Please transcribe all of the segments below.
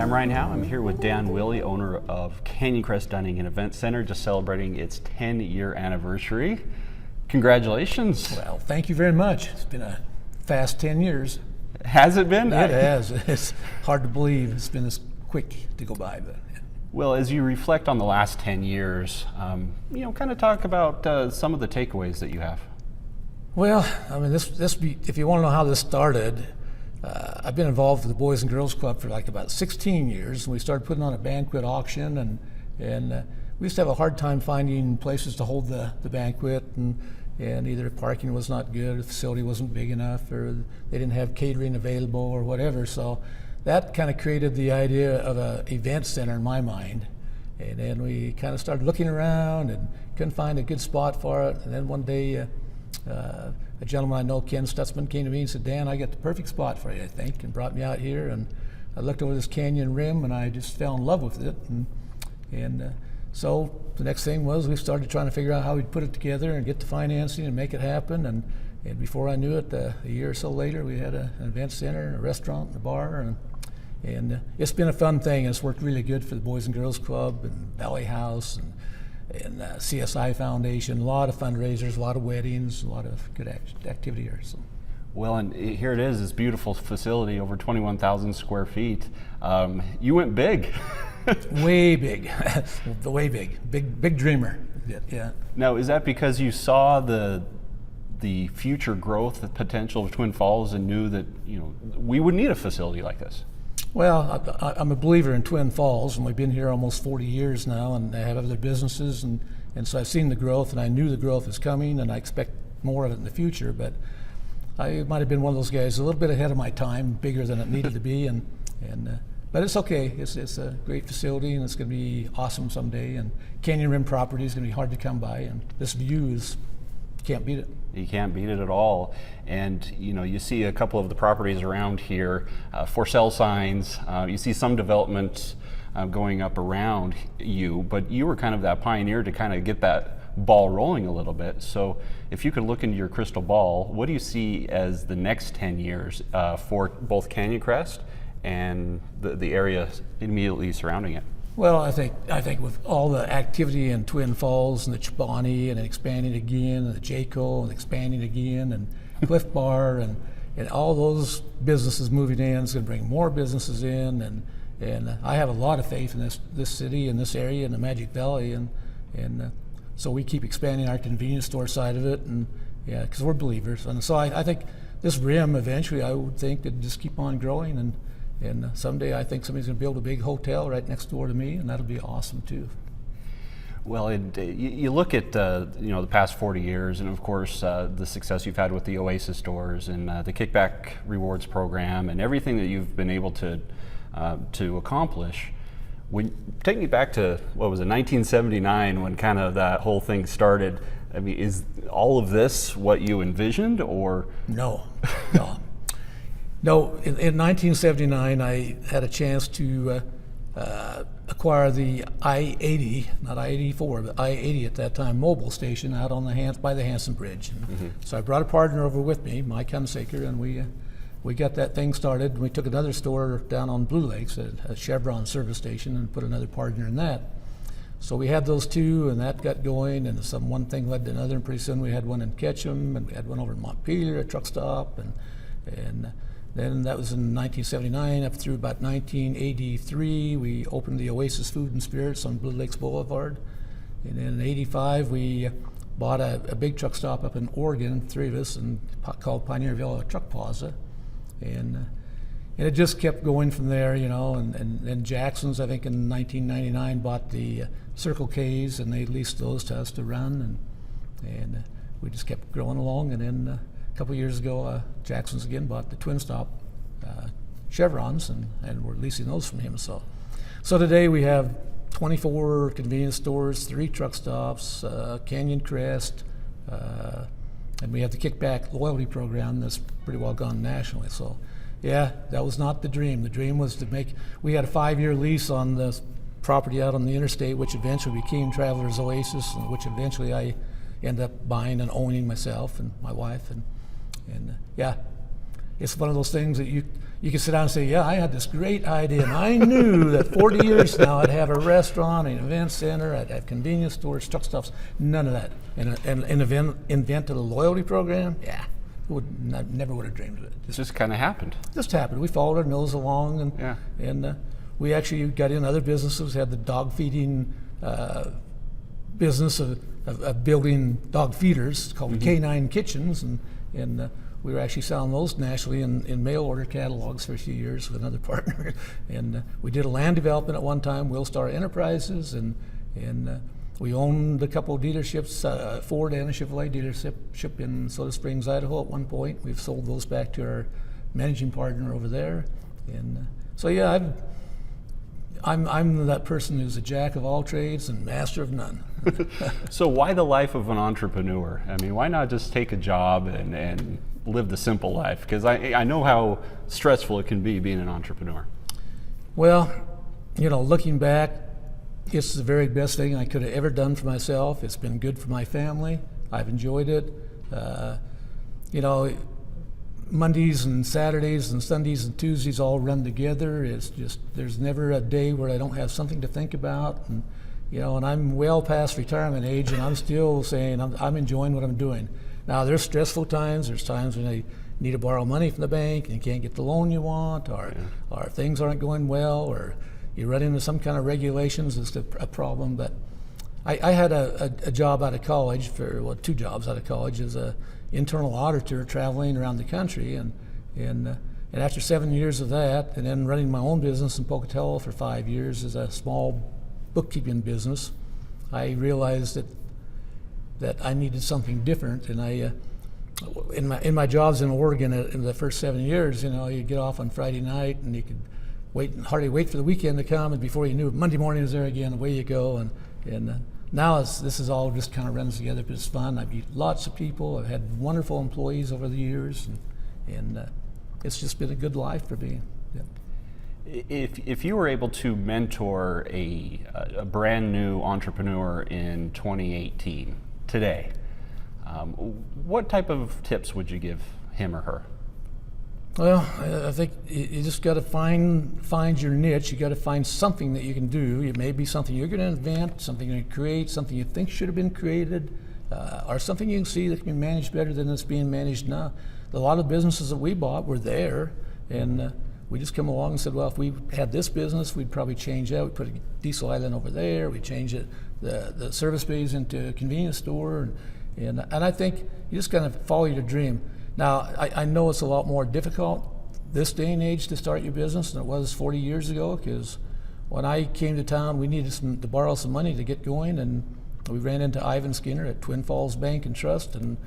program right now. I'm here with Dan Willie, owner of Canyon Crest Dining and Event Center, just celebrating its 10-year anniversary. Congratulations. Well, thank you very much. It's been a fast 10 years. Has it been? It has. It's hard to believe it's been this quick to go by. But yeah. Well, as you reflect on the last 10 years, kind of talk about some of the takeaways that you have. Well, I mean, if you want to know how this started, I've been involved with the Boys and Girls Club for like about 16 years, and we started putting on a banquet auction, and we used to have a hard time finding places to hold the banquet, and either parking was not good, the facility wasn't big enough, or they didn't have catering available or whatever. So that kind of created the idea of an event center in my mind. And then we kind of started looking around and couldn't find a good spot for it. And then one day, a gentleman I know, Ken Stutzman, came to me and said, "Dan, I got the perfect spot for you, I think," and brought me out here. And I looked over this canyon rim, and I just fell in love with it. And so the next thing was we started trying to figure out how we'd put it together and get the financing and make it happen. And before I knew it, a year or so later, we had an event center, a restaurant, and a bar. And it's been a fun thing. It's worked really good for the Boys and Girls Club and Valley House and CSI Foundation. A lot of fundraisers, a lot of weddings, a lot of good activity here. So. Well, and here it is, this beautiful facility, over 21,000 square feet. You went big. Way big, way big dreamer. Yeah. Now, is that because you saw the future growth, the potential of Twin Falls, and knew that we would need a facility like this? Well, I'm a believer in Twin Falls, and we've been here almost 40 years now, and I have other businesses, and so I've seen the growth, and I knew the growth was coming, and I expect more of it in the future. But I might have been one of those guys a little bit ahead of my time, bigger than it needed to be, but it's okay. It's a great facility, and it's going to be awesome someday. And Canyon Rim property is going to be hard to come by, and this view is, you can't beat it. You can't beat it at all. And you see a couple of the properties around here, for sale signs. You see some development going up around you, but you were kind of that pioneer to kind of get that ball rolling a little bit. So if you could look into your crystal ball, what do you see as the next 10 years for both Canyon Crest and the area immediately surrounding it? Well, I think with all the activity in Twin Falls and the Chobani and expanding again, and the Jayco and expanding again, and Cliff Bar and all those businesses moving in, is going to bring more businesses in, and I have a lot of faith in this city and this area and the Magic Valley, and so we keep expanding our convenience store side of it, and yeah, because we're believers, and so I think this rim eventually, I would think, it'd just keep on growing, and someday I think somebody's going to build a big hotel right next door to me, and that'll be awesome too. Well, you look at the past 40 years, and of course the success you've had with the Oasis stores and the Kickback Rewards program, and everything that you've been able to accomplish. Take me back to, what was it, 1979, when kind of that whole thing started. I mean, is all of this what you envisioned, or? No. No, in 1979, I had a chance to acquire the I-80, not I-84, but I-80 at that time, mobile station out on by the Hanson Bridge. Mm-hmm. So I brought a partner over with me, Mike Hunsaker, and we got that thing started. And we took another store down on Blue Lakes, a Chevron service station, and put another partner in that. So we had those two, and that got going, and one thing led to another, and pretty soon we had one in Ketchum, and we had one over in Montpelier, a truck stop, and then that was in 1979. Up through about 1983, we opened the Oasis Food and Spirits on Blue Lakes Boulevard. And then in 85, we bought a big truck stop up in Oregon, three of us, and called Pioneerville Truck Plaza. And it just kept going from there, and then Jackson's, I think in 1999, bought the Circle K's, and they leased those to us to run. And we just kept growing along, and then a couple of years ago, Jackson's again bought the Twin Stop Chevrons, and we're leasing those from him. So today we have 24 convenience stores, 3 truck stops, Canyon Crest, and we have the Kickback loyalty program that's pretty well gone nationally. So yeah, that was not the dream. The dream was we had a 5-year lease on the property out on the interstate, which eventually became Travelers Oasis, and which eventually I ended up buying and owning myself and my wife. And yeah, it's one of those things that you you can sit down and say, yeah, I had this great idea, and I knew that 40 years from now I'd have a restaurant, an event center, I'd have convenience stores, truck stops, none of that. And invented a loyalty program, yeah, never would have dreamed of it. It just kind of happened. Just happened. We followed our nose along, and we actually got in other businesses. We had the dog feeding business of building dog feeders called K9 Kitchens, and we were actually selling those nationally in mail order catalogs for a few years with another partner. And we did a land development at one time, Willstar Enterprises, and we owned a couple of dealerships, Ford and a Chevrolet dealership in Soda Springs, Idaho at one point. We've sold those back to our managing partner over there. And so yeah, I'm that person who's a jack of all trades and master of none. So why the life of an entrepreneur? I mean, why not just take a job and live the simple life? Because I know how stressful it can be being an entrepreneur. Well, looking back, it's the very best thing I could have ever done for myself. It's been good for my family. I've enjoyed it. Mondays and Saturdays and Sundays and Tuesdays all run together. It's just, there's never a day where I don't have something to think about. And I'm well past retirement age, and I'm still saying I'm enjoying what I'm doing. Now, there's stressful times. There's times when I need to borrow money from the bank and you can't get the loan you want, or things aren't going well, or you run into some kind of regulations. It's a problem. But I had a job out of college two jobs out of college as a internal auditor traveling around the country, and after 7 years of that, and then running my own business in Pocatello for 5 years as a small bookkeeping business, I realized that I needed something different. And I in my jobs in Oregon in the first 7 years, you get off on Friday night and you could hardly wait for the weekend to come, and before you knew it, Monday morning was there again, away you go. And now this is all just kind of runs together, but it's fun. I've met lots of people. I've had wonderful employees over the years, and it's just been a good life for me. Yeah. If you were able to mentor a brand new entrepreneur in 2018 today, what type of tips would you give him or her? Well, I think you just got to find your niche. You got to find something that you can do. It may be something you're going to invent, something you're going to create, something you think should have been created, or something you can see that can be managed better than it's being managed now. A lot of businesses that we bought were there, and we just come along and said, well, if we had this business, we'd probably change that. We'd put a diesel island over there. We'd change it, the service bays into a convenience store, and I think you just kind of follow your dream. Now, I know it's a lot more difficult this day and age to start your business than it was 40 years ago, because when I came to town, we needed to borrow some money to get going, and we ran into Ivan Skinner at Twin Falls Bank and Trust and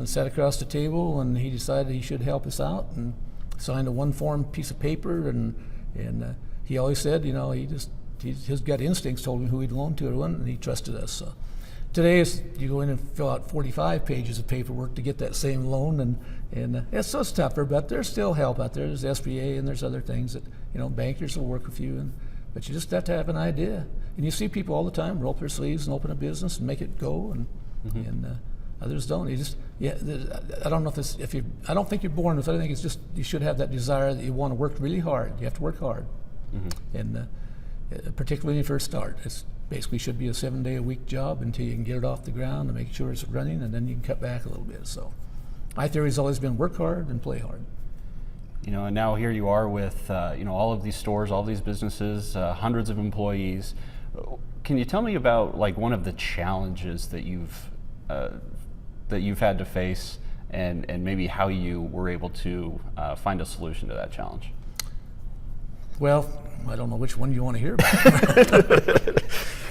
sat across the table, and he decided he should help us out and signed a one-form piece of paper, and he always said, his gut instincts told him who he'd loan to, and he trusted us. So today, you go in and fill out 45 pages of paperwork to get that same loan, and so it's tougher, but there's still help out there. There's SBA and there's other things that, bankers will work with you, but you just have to have an idea. And you see people all the time roll up their sleeves and open a business and make it go, and others don't. I don't know I don't think you're born with it. I think it's just you should have that desire that you want to work really hard. You have to work hard, and particularly when you first start. It's basically should be a 7-day-a-week job until you can get it off the ground and make sure it's running, and then you can cut back a little bit. So my theory has always been work hard and play hard. And now here you are with all of these stores, all these businesses, hundreds of employees. Can you tell me about one of the challenges that you've had to face, and maybe how you were able to find a solution to that challenge? Well, I don't know which one you want to hear about.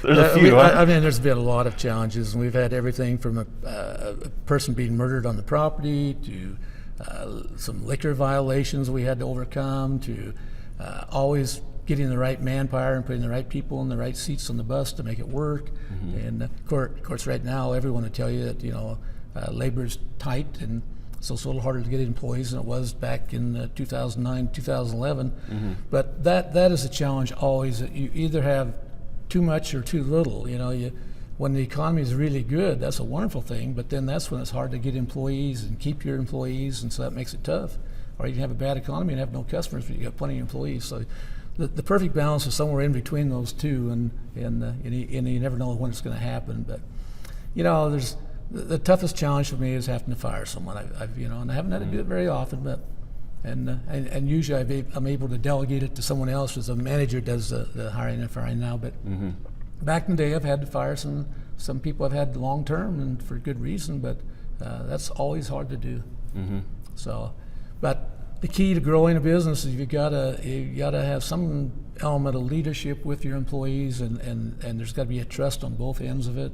There's a few. There's been a lot of challenges, and we've had everything from a person being murdered on the property to some liquor violations we had to overcome, to always getting the right manpower and putting the right people in the right seats on the bus to make it work. And of course, right now, everyone would tell you that labor's tight, and so it's a little harder to get employees than it was back in 2009, 2011. But that is a challenge always, that you either have too much or too little. When the economy is really good, that's a wonderful thing, but then that's when it's hard to get employees and keep your employees, and so that makes it tough. or you can have a bad economy and have no customers, but you got plenty of employees. So the perfect balance is somewhere in between those two, and you never know when it's going to happen. But there's the toughest challenge for me is having to fire someone. And I haven't had to do it very often, but and usually I'm able to delegate it to someone else, as a manager does the hiring and firing now. But back in the day, I've had to fire some people I've had long term and for good reason, but that's always hard to do. So, but the key to growing a business is you gotta have some element of leadership with your employees, and there's got to be a trust on both ends of it.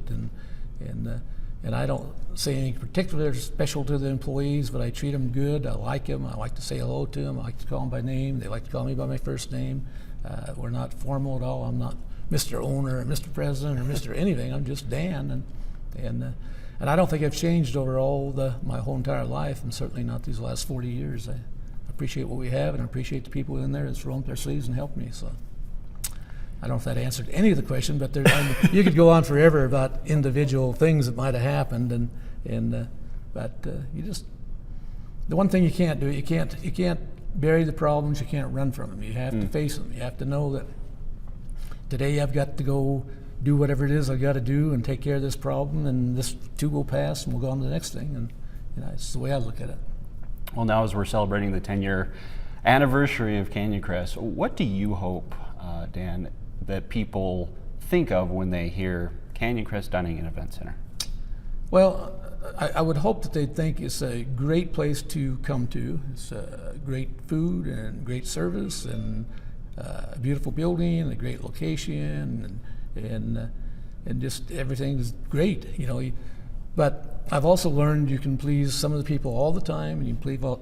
And I don't say anything particular special to the employees, but I treat them good. I like them. I like to say hello to them. I like to call them by name. They like to call me by my first name. We're not formal at all. I'm not Mr. Owner or Mr. President or Mr. anything. I'm just Dan, and I don't think I've changed over my whole entire life, and certainly not these last 40 years. I appreciate what we have, and I appreciate the people in there that's rolled up their sleeves and helped me. So I don't know if that answered any of the question, but you could go on forever about individual things that might have happened, but the one thing you can't do, you can't bury the problems, you can't run from them. You have to face them. You have to know that today I've got to go do whatever it is I've got to do and take care of this problem, and this too will pass, and we'll go on to the next thing. And it's the way I look at it. Well, now as we're celebrating the 10-year anniversary of Canyon Crest, what do you hope, Dan, that people think of when they hear Canyon Crest Dining and Event Center? Well, I would hope that they'd think it's a great place to come to. It's great food and great service, and a beautiful building and a great location, and just everything's great, But I've also learned you can please some of the people all the time, and you can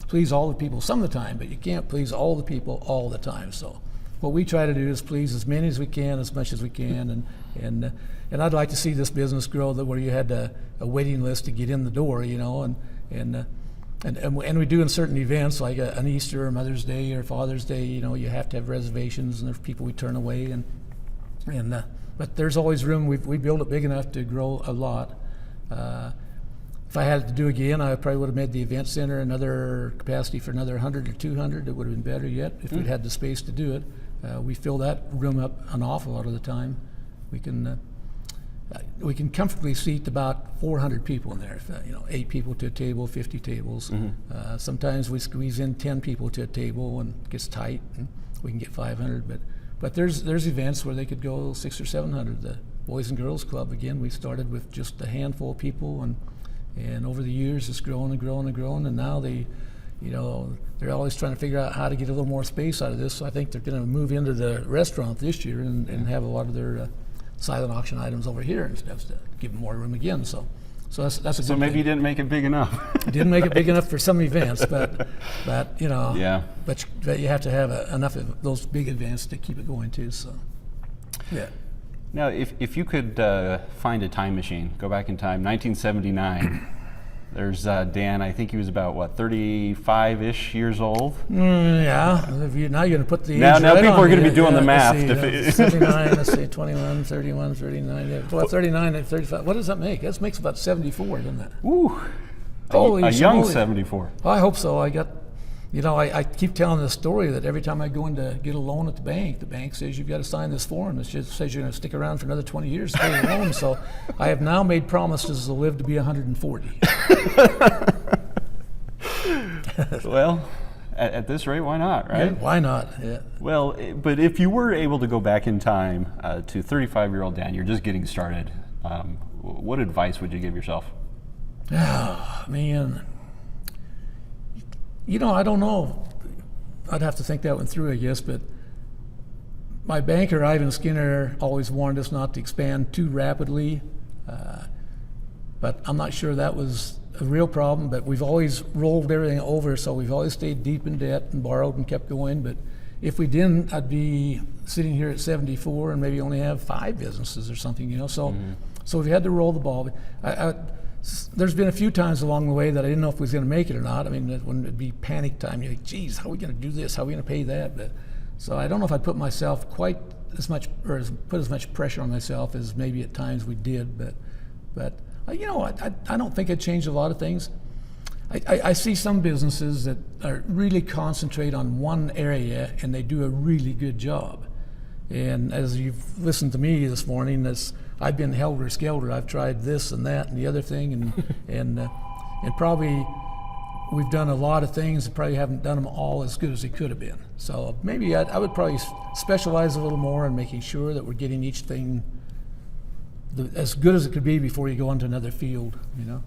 please all the people some of the time, but you can't please all the people all the time. So what we try to do is please as many as we can, as much as we can, and I'd like to see this business grow where you had a waiting list to get in the door, and we do in certain events like an Easter or Mother's Day or Father's Day, you have to have reservations, and there's people we turn away, but there's always room. We build it big enough to grow a lot. If I had it to do again, I probably would have made the event center another capacity for another 100 or 200. It would have been better yet if we'd had the space to do it. We fill that room up an awful lot of the time. We can comfortably seat about 400 people in there. 8 people to a table, 50 tables. Sometimes we squeeze in 10 people to a table and it gets tight, and we can get 500. But there's events where they could go 600 or 700. The Boys and Girls Club, again, we started with just a handful of people, and over the years it's grown and grown and grown, and now they're always trying to figure out how to get a little more space out of this. So I think they're going to move into the restaurant this year and have a lot of their silent auction items over here and stuff to give them more room again. So that's a good So maybe thing. you didn't make it big enough. Didn't make it big enough for some events, but Yeah. But you have to have enough of those big events to keep it going too. So yeah. Now, if you could find a time machine, go back in time, 1979. There's Dan. I think he was about 35-ish years old. Yeah. Now you're going to put the age now right people on are going to you. be doing the math. Let's see, 79. Let's see, 21, 31, 39. Yeah. Well, 39 and 35. What does that make? That makes about 74, doesn't it? Ooh, Holy a young schmoly. 74. Well, I hope so. I keep telling this story that every time I go in to get a loan at the bank says you've got to sign this form that says you're going to stick around for another 20 years to pay your loan. So I have now made promises to live to be 140. Well, at this rate, why not, right? Yeah, why not? Yeah. Well, but if you were able to go back in time to 35-year-old Dan, you're just getting started, what advice would you give yourself? Oh, man. I don't know. I'd have to think that one through, I guess, but my banker, Ivan Skinner, always warned us not to expand too rapidly, but I'm not sure that was a real problem, but we've always rolled everything over, so we've always stayed deep in debt and borrowed and kept going, but if we didn't, I'd be sitting here at 74 and maybe only have 5 businesses or something, so we've had to roll the ball. There's been a few times along the way that I didn't know if we was going to make it or not. I mean, when it'd be panic time, you're like, geez, how are we going to do this? How are we going to pay that? So I don't know if I'd put myself quite as much, or put as much pressure on myself as maybe at times we did. But I don't think I'd changed a lot of things. I see some businesses that are really concentrate on one area and they do a really good job. And as you've listened to me this morning, I've been helter-skelter. I've tried this and that and the other thing, and probably we've done a lot of things and probably haven't done them all as good as they could have been. So maybe I would probably specialize a little more in making sure that we're getting each thing as good as it could be before you go into another field, you know.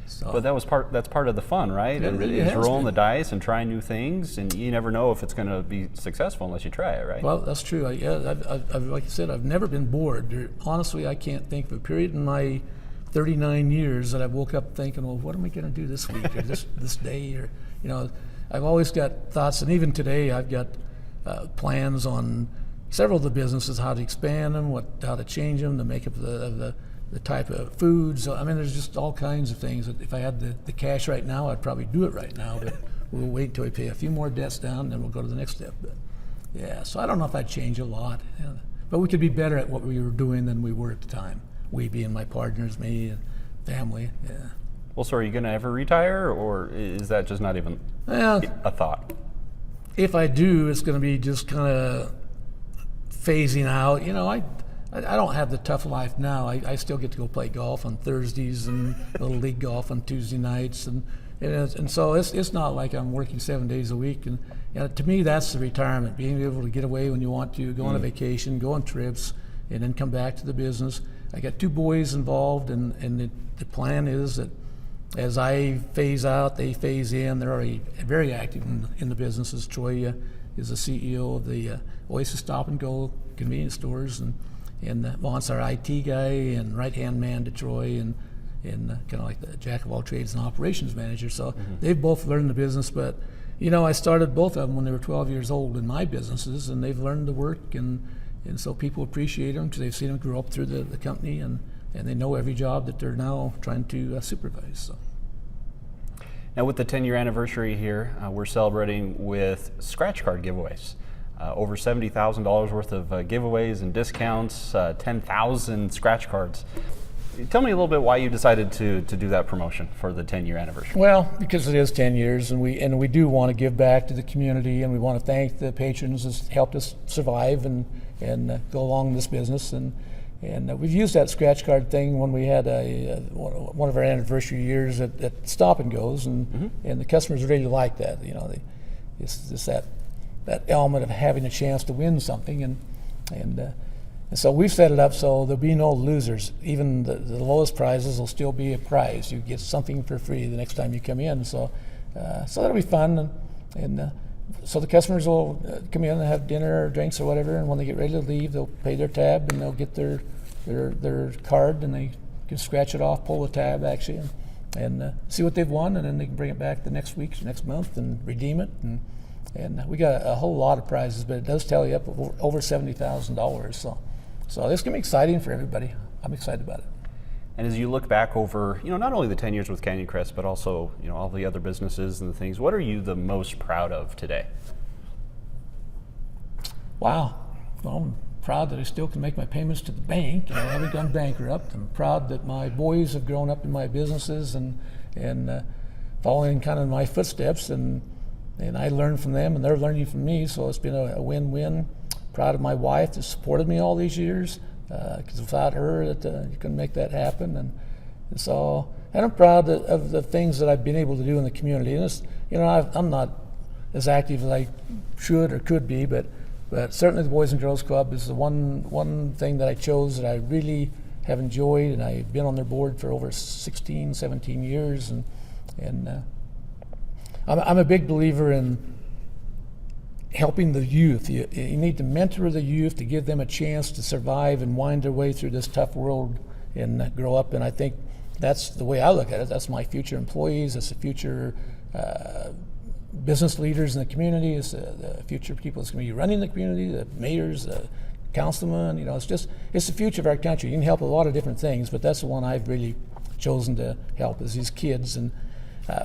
So, but that's part of the fun, right? It really is has rolling been. the dice and trying new things, and you never know if it's going to be successful unless you try it, right? Well, that's true. I've like I said, I've never been bored. Honestly, I can't think of a period in my 39 years that I woke up thinking, well, what am I going to do this week or this day? Or, you know, I've always got thoughts, and even today I've got plans on several of the businesses, how to expand them, how to change them, the makeup of the type of foods. I mean, there's just all kinds of things. If I had the cash right now, I'd probably do it right now, but we'll wait until we pay a few more debts down, and then we'll go to the next step. But yeah, so I don't know if I'd change a lot, but we could be better at what we were doing than we were at the time. We being my partners, me, and family, yeah. Well, so are you going to ever retire, or is that just not even a thought? If I do, it's going to be just kind of phasing out. You know, I don't have the tough life now. I still get to go play golf on Thursdays and little league golf on Tuesday nights, and so it's not like I'm working 7 days a week. And to me, that's the retirement: being able to get away when you want to, go on a vacation, go on trips, and then come back to the business. I got 2 boys involved, and the plan is that as I phase out, they phase in. They're already very active in the businesses. Troy is the CEO of the Oasis Stop and Go convenience stores, and Mont's our IT guy and right-hand man to Troy, and kind of like the jack of all trades and operations manager. So they've both learned the business, but I started both of them when they were 12 years old in my businesses, and they've learned the work, and so people appreciate them because they've seen them grow up through the company, and they know every job that they're now trying to supervise. So. Now, with the 10-year anniversary here, we're celebrating with scratch card giveaways. Over $70,000 worth of giveaways and discounts, 10,000 scratch cards. Tell me a little bit why you decided to do that promotion for the 10-year anniversary. Well, because it is 10 years, and we do want to give back to the community, and we want to thank the patrons that's helped us survive and go along this business. And we've used that scratch card thing when we had one of our anniversary years at Stop and Goes, and the customers really like that. It's just that element of having a chance to win something, and so we've set it up so there'll be no losers. Even the lowest prizes will still be a prize. You get something for free the next time you come in. So that'll be fun, and so the customers will come in and have dinner or drinks or whatever, and when they get ready to leave, they'll pay their tab and they'll get their card, and they can scratch it off, pull the tab actually, and see what they've won, and then they can bring it back the next week, next month, and redeem it. And we got a whole lot of prizes, but it does tally up over $70,000. So this can be exciting for everybody. I'm excited about it. And as you look back over, not only the 10 years with Canyon Crest, but also, all the other businesses and the things, what are you the most proud of today? Wow. Well, I'm proud that I still can make my payments to the bank. I haven't gone bankrupt. I'm proud that my boys have grown up in my businesses and following kind of my footsteps, and I learned from them and they're learning from me, so it's been a win-win. Proud of my wife that supported me all these years, because without her, you couldn't make that happen. And I'm proud of the things that I've been able to do in the community. And I'm not as active as I should or could be, but certainly the Boys and Girls Club is the one thing that I chose that I really have enjoyed, and I've been on their board for over 16, 17 years, and I'm a big believer in helping the youth. You need to mentor the youth to give them a chance to survive and wind their way through this tough world and grow up. And I think that's the way I look at it. That's my future employees. That's the future business leaders in the community. It's the future people that's going to be running the community, the mayors, the councilmen. It's the future of our country. You can help a lot of different things, but that's the one I've really chosen to help is these kids. And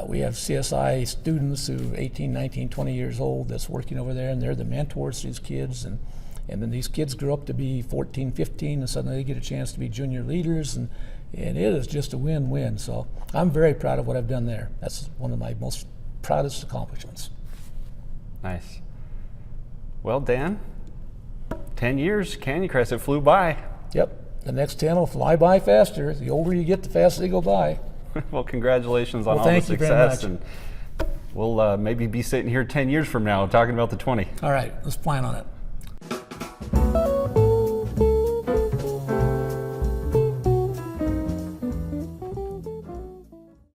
we have CSI students who are 18, 19, 20 years old that's working over there, and they're the mentors to these kids. And then these kids grow up to be 14, 15, and suddenly they get a chance to be junior leaders. And And it is just a win-win. So I'm very proud of what I've done there. That's one of my most proudest accomplishments. Nice. Well, Dan, 10 years, Canyon Crest, it flew by. Yep, the next 10 will fly by faster. The older you get, the faster they go by. Well, congratulations on all the thank you very success. much. And we'll maybe be sitting here 10 years from now talking about the 20. All right, let's plan on it.